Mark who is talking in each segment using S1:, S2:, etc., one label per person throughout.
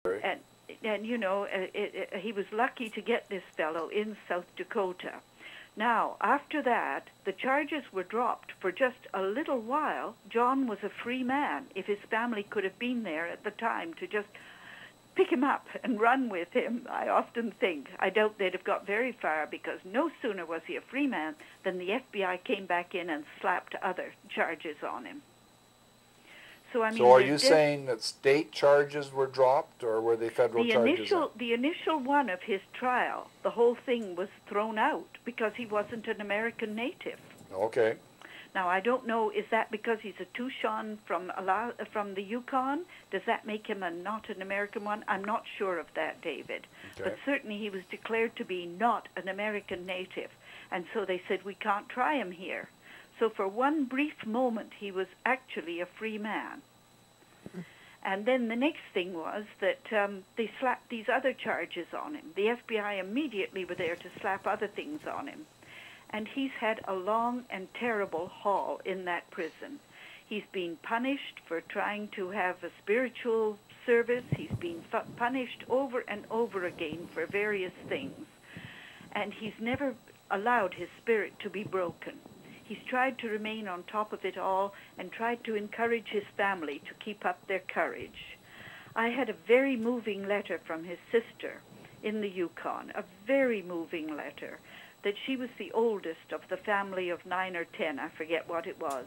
S1: And you know, he was lucky to get this fellow in South Dakota. Now, after that, the charges were dropped for just a little while. John was a free man. If his family could have been there at the time to just pick him up and run with him, I often think. I doubt they'd have got very far, because no sooner was he a free man than the FBI came back in and slapped other charges on him. So, I mean,
S2: so are you saying that state charges were dropped, or were they federal charges?
S1: The initial one of his trial, the whole thing was thrown out because he wasn't an American native.
S2: Okay.
S1: Now, I don't know, is that because he's a Tucson from the Yukon? Does that make him not an American one? I'm not sure of that, David.
S2: Okay.
S1: But certainly he was declared to be not an American native. And so they said, we can't try him here. So for one brief moment, he was actually a free man. And then the next thing was that they slapped these other charges on him. The FBI immediately were there to slap other things on him. And he's had a long and terrible haul in that prison. He's been punished for trying to have a spiritual service. He's been punished over and over again for various things. And he's never allowed his spirit to be broken. He's tried to remain on top of it all and tried to encourage his family to keep up their courage. I had a very moving letter from his sister in the Yukon, a very moving letter, that she was the oldest of the family of 9 or 10, I forget what it was,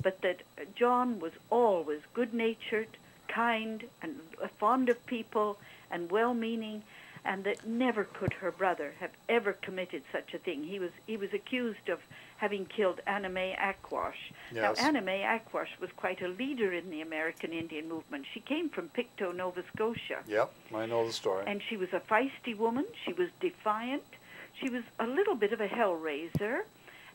S1: but that John was always good-natured, kind, and fond of people, and well-meaning, and that never could her brother have ever committed such a thing. He was accused of having killed Anna Mae Aquash.
S2: Yes.
S1: Now, Anna Mae Aquash was quite a leader in the American Indian movement. She came from Pictou, Nova Scotia.
S2: Yep, I know the story.
S1: And she was a feisty woman. She was defiant. She was a little bit of a hellraiser.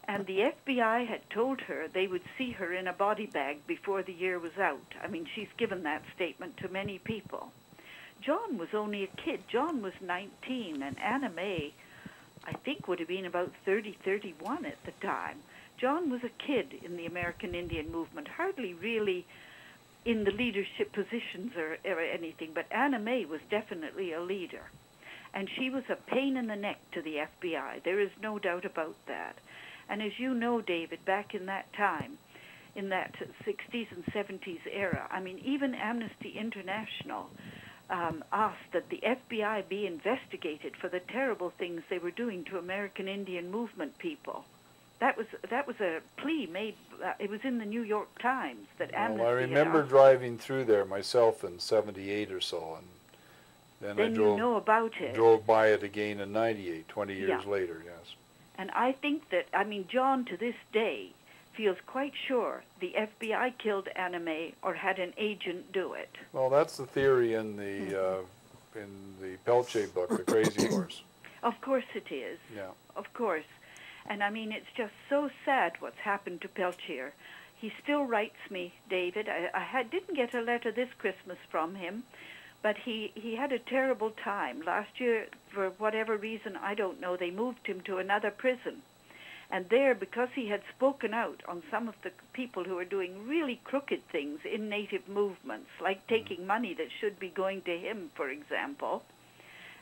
S1: And the FBI had told her they would see her in a body bag before the year was out. I mean, she's given that statement to many people. John was only a kid. John was 19, and Anna Mae, I think, would have been about 30, 31 at the time. John was a kid in the American Indian movement, hardly really in the leadership positions or anything, but Anna Mae was definitely a leader. And she was a pain in the neck to the FBI. There is no doubt about that. And as you know, David, back in that time, in that 60s and 70s era, I mean, even Amnesty International asked that the FBI be investigated for the terrible things they were doing to American Indian movement people. That was a plea made. It was in the New York Times that Amnesty.
S2: Well, I remember driving through there myself in '78 or so, and then I drove,
S1: you know about it.
S2: Drove by it again in '98, 20 years later. Yes.
S1: And I think that, I mean, John to this day feels quite sure the FBI killed Anna Mae or had an agent do it.
S2: Well, that's the theory in the Pelche book, The Crazy Horse.
S1: Of course it is.
S2: Yeah.
S1: Of course. And I mean, it's just so sad what's happened to Peltier. He still writes me, David. I didn't get a letter this Christmas from him, but he had a terrible time. Last year, for whatever reason, I don't know, they moved him to another prison. And there, because he had spoken out on some of the people who are doing really crooked things in native movements, like taking money that should be going to him, for example,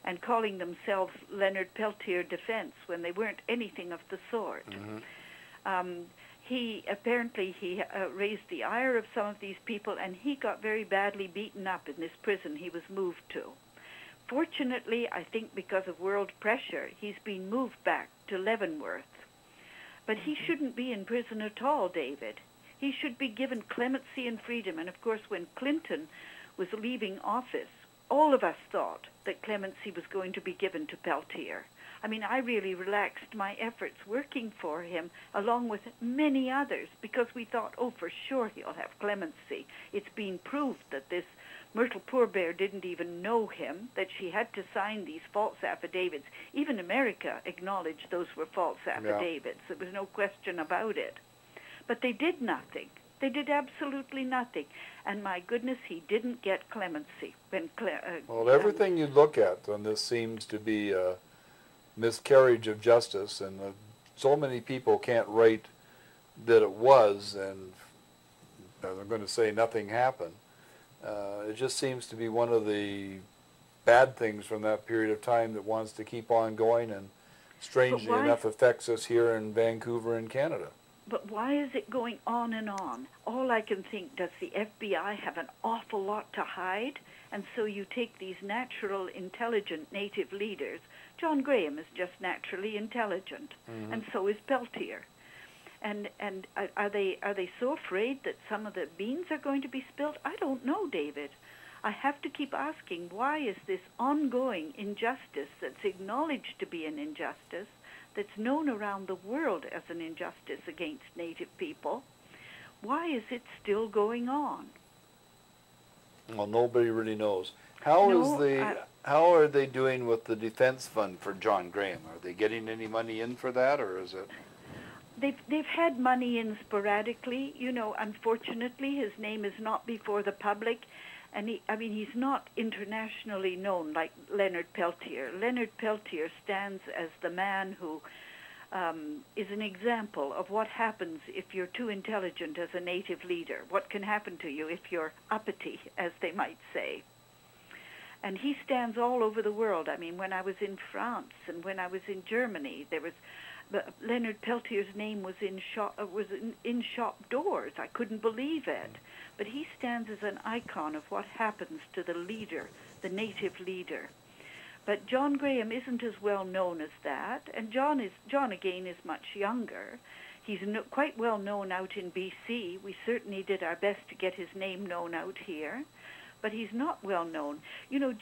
S1: and calling themselves Leonard Peltier Defense when they weren't anything of the sort.
S2: Mm-hmm.
S1: He raised the ire of some of these people, and he got very badly beaten up in this prison he was moved to. Fortunately, I think because of world pressure, he's been moved back to Leavenworth. But he shouldn't be in prison at all, David. He should be given clemency and freedom. And, of course, when Clinton was leaving office, all of us thought that clemency was going to be given to Peltier. I mean, I really relaxed my efforts working for him, along with many others, because we thought, oh, for sure he'll have clemency. It's been proved that this Myrtle Poorbear didn't even know him, that she had to sign these false affidavits. Even America acknowledged those were false affidavits. Yeah. There was no question about it. But they did nothing. They did absolutely nothing. And my goodness, he didn't get clemency.
S2: Well, everything you look at on this seems to be a miscarriage of justice, and so many people can't write that it was, and they're going to say nothing happened. It just seems to be one of the bad things from that period of time that wants to keep on going, and strangely enough affects us here in Vancouver and Canada.
S1: But why is it going on and on? All I can think, does the FBI have an awful lot to hide? And so you take these natural, intelligent Native leaders. John Graham is just naturally intelligent, and so is Peltier. And are they so afraid that some of the beans are going to be spilled? I don't know, David. I have to keep asking, why is this ongoing injustice that's acknowledged to be an injustice, that's known around the world as an injustice against Native people, why is it still going on?
S2: Well, nobody really knows. How are they doing with the defense fund for John Graham? Are they getting any money in for that, or is it?
S1: They've had money in sporadically. You know, unfortunately, his name is not before the public, and he's not internationally known like Leonard Peltier. Leonard Peltier stands as the man who is an example of what happens if you're too intelligent as a Native leader, what can happen to you if you're uppity, as they might say. And he stands all over the world. I mean, when I was in France and when I was in Germany, there was Leonard Peltier's name was in shop doors. I couldn't believe it. But he stands as an icon of what happens to the leader, the Native leader. But John Graham isn't as well known as that, and John again is much younger. He's quite well known out in BC. We certainly did our best to get his name known out here, but he's not well known. You know,